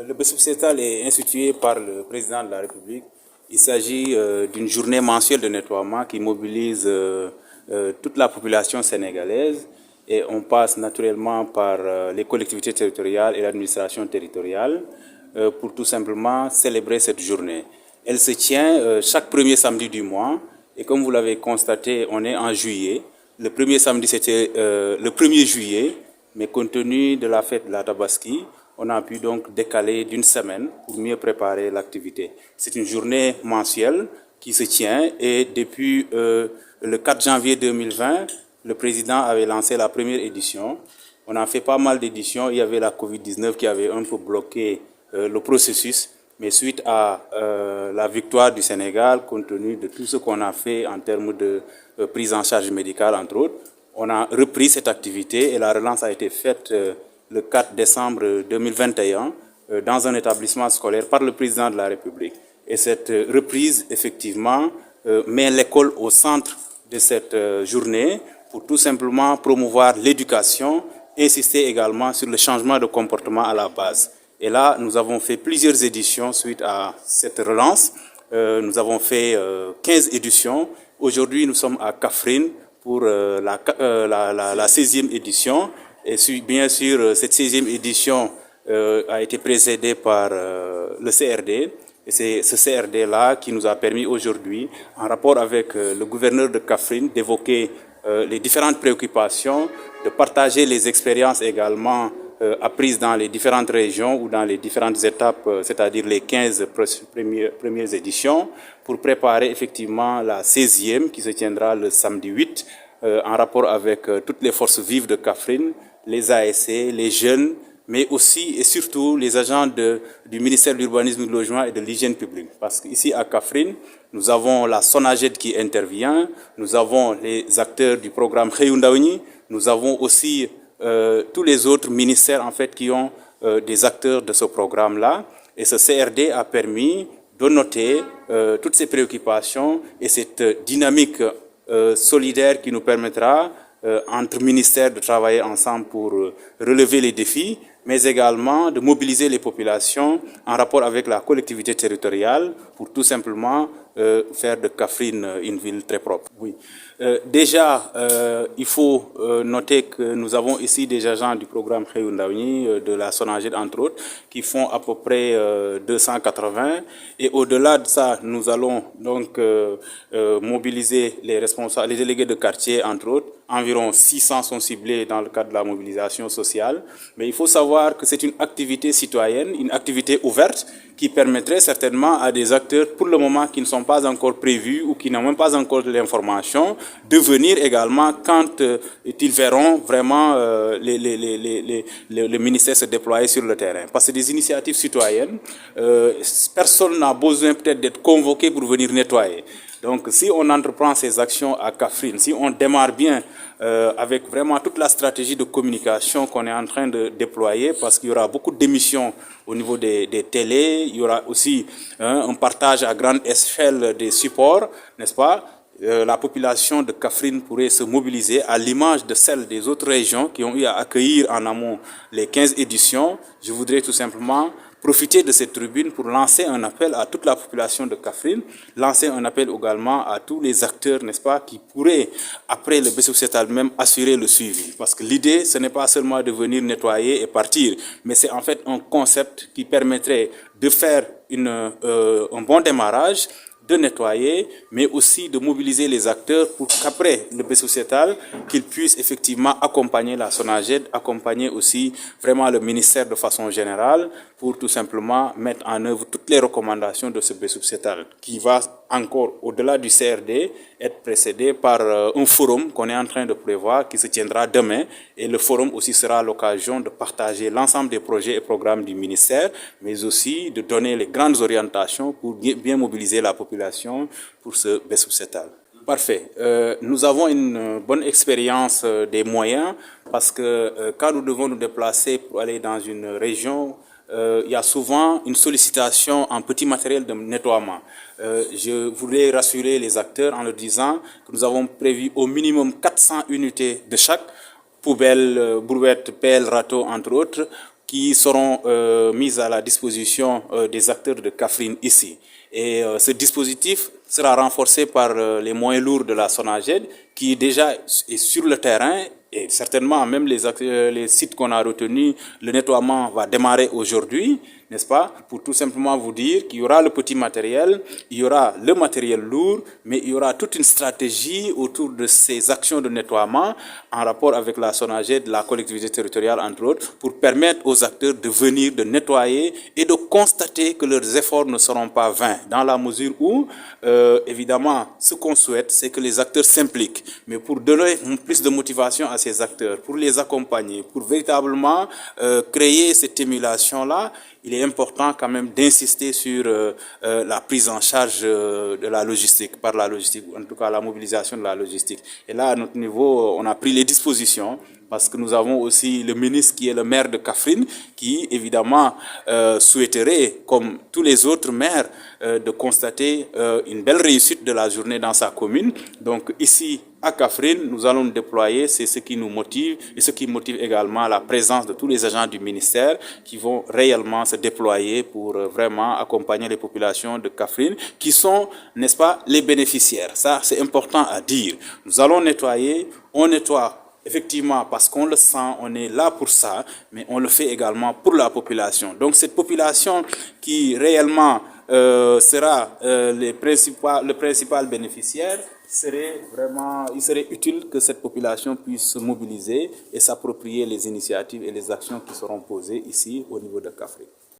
Le Bessouf-Sétal est institué par le président de la République. Il s'agit d'une journée mensuelle de nettoiement qui mobilise toute la population sénégalaise et on passe naturellement par les collectivités territoriales et l'administration territoriale pour tout simplement célébrer cette journée. Elle se tient chaque premier samedi du mois et comme vous l'avez constaté, on est en juillet. Le premier samedi c'était le 1er juillet, mais compte tenu de la fête de la Tabaski, on a pu donc décaler d'une semaine pour mieux préparer l'activité. C'est une journée mensuelle qui se tient et depuis le 4 janvier 2020, le président avait lancé la première édition. On a fait pas mal d'éditions. Il y avait la Covid-19 qui avait un peu bloqué le processus. Mais suite à la victoire du Sénégal, compte tenu de tout ce qu'on a fait en termes de prise en charge médicale, entre autres, on a repris cette activité et la relance a été faite le 4 décembre 2021 dans un établissement scolaire par le président de la République. Et cette reprise, effectivement, met l'école au centre de cette journée pour tout simplement promouvoir l'éducation et insister également sur le changement de comportement à la base. Et là, nous avons fait plusieurs éditions suite à cette relance. Nous avons fait 15 éditions. Aujourd'hui, nous sommes à Kaffrine pour la 16e édition. Et bien sûr, cette 16e édition a été précédée par le CRD. Et c'est ce CRD-là qui nous a permis aujourd'hui, en rapport avec le gouverneur de Kaffrine, d'évoquer les différentes préoccupations, de partager les expériences également apprises dans les différentes régions ou dans les différentes étapes, c'est-à-dire les 15 premières éditions, pour préparer effectivement la 16e qui se tiendra le samedi 8, en rapport avec toutes les forces vives de Kaffrine, les ASC, les jeunes, mais aussi et surtout les agents du ministère de l'Urbanisme, du Logement et de l'Hygiène publique. Parce qu'ici à Kaffrine, nous avons la SONAGED qui intervient, nous avons les acteurs du programme Xëyu nous avons aussi tous les autres ministères en fait qui ont des acteurs de ce programme-là. Et ce CRD a permis de noter toutes ces préoccupations et cette dynamique solidaire qui nous permettra entre ministères de travailler ensemble pour relever les défis, mais également de mobiliser les populations en rapport avec la collectivité territoriale pour tout simplement faire de Kaffrine une ville très propre. Oui. Déjà, il faut noter que nous avons ici des agents du programme Xëyu de la SONAGED entre autres, qui font à peu près 280. Et au-delà de ça, nous allons donc mobiliser les responsables, les délégués de quartier entre autres. Environ 600 sont ciblés dans le cadre de la mobilisation sociale. Mais il faut savoir que c'est une activité citoyenne, une activité ouverte qui permettrait certainement à des acteurs, pour le moment, qui ne sont pas encore prévus ou qui n'ont même pas encore de l'information, de venir également quand ils verront vraiment le ministère se déployer sur le terrain. Parce que des initiatives citoyennes, personne n'a besoin peut-être d'être convoqué pour venir nettoyer. Donc si on entreprend ces actions à Kaffrine, si on démarre bien avec vraiment toute la stratégie de communication qu'on est en train de déployer, parce qu'il y aura beaucoup d'émissions au niveau des télés, il y aura aussi un partage à grande échelle des supports, n'est-ce pas? La population de Kaffrine pourrait se mobiliser à l'image de celle des autres régions qui ont eu à accueillir en amont les 15 éditions. Je voudrais tout simplement profiter de cette tribune pour lancer un appel à toute la population de Kaffrine, lancer un appel également à tous les acteurs, n'est-ce pas, qui pourraient, après le Bessouf-Sétal même, assurer le suivi. Parce que l'idée, ce n'est pas seulement de venir nettoyer et partir, mais c'est en fait un concept qui permettrait de faire un bon démarrage, de nettoyer, mais aussi de mobiliser les acteurs pour qu'après le Bessouf-Sétal, qu'ils puissent effectivement accompagner la SONAGED, accompagner aussi vraiment le ministère de façon générale pour tout simplement mettre en œuvre toutes les recommandations de ce Bessouf-Sétal qui va encore au-delà du CRD être précédé par un forum qu'on est en train de prévoir qui se tiendra demain et le forum aussi sera l'occasion de partager l'ensemble des projets et programmes du ministère mais aussi de donner les grandes orientations pour bien mobiliser la population pour ce Bessouf-Sétal. Parfait. Nous avons une bonne expérience des moyens parce que quand nous devons nous déplacer pour aller dans une région, il y a souvent une sollicitation en petit matériel de nettoiement. Je voulais rassurer les acteurs en leur disant que nous avons prévu au minimum 400 unités de chaque, poubelle, brouette, pelle, râteau, entre autres, qui seront mises à la disposition des acteurs de Kaffrine ici. Et ce dispositif sera renforcé par les moyens lourds de la SONAGED qui déjà est sur le terrain et certainement même les sites qu'on a retenus, le nettoiement va démarrer aujourd'hui, n'est-ce pas? Pour tout simplement vous dire qu'il y aura le petit matériel, il y aura le matériel lourd, mais il y aura toute une stratégie autour de ces actions de nettoiement en rapport avec la SONAGED, la collectivité territoriale entre autres, pour permettre aux acteurs de venir, de nettoyer et de constater que leurs efforts ne seront pas vains, dans la mesure où, évidemment, ce qu'on souhaite, c'est que les acteurs s'impliquent, mais pour donner plus de motivation à ces acteurs, pour les accompagner, pour véritablement créer cette émulation-là, il est important quand même d'insister sur la prise en charge de la logistique, par la logistique, en tout cas la mobilisation de la logistique. Et là, à notre niveau, on a pris les dispositions parce que nous avons aussi le ministre qui est le maire de Kaffrine qui, évidemment, souhaiterait, comme tous les autres maires, de constater une belle réussite de la journée dans sa commune. Donc ici, à Kaffrine, nous allons déployer, c'est ce qui nous motive et ce qui motive également la présence de tous les agents du ministère qui vont réellement se déployer pour vraiment accompagner les populations de Kaffrine qui sont, n'est-ce pas, les bénéficiaires. Ça, c'est important à dire. Nous allons nettoyer, on nettoie effectivement parce qu'on le sent, on est là pour ça, mais on le fait également pour la population. Donc cette population qui réellement sera le principal bénéficiaire, il serait utile que cette population puisse se mobiliser et s'approprier les initiatives et les actions qui seront posées ici au niveau de Kaffrine.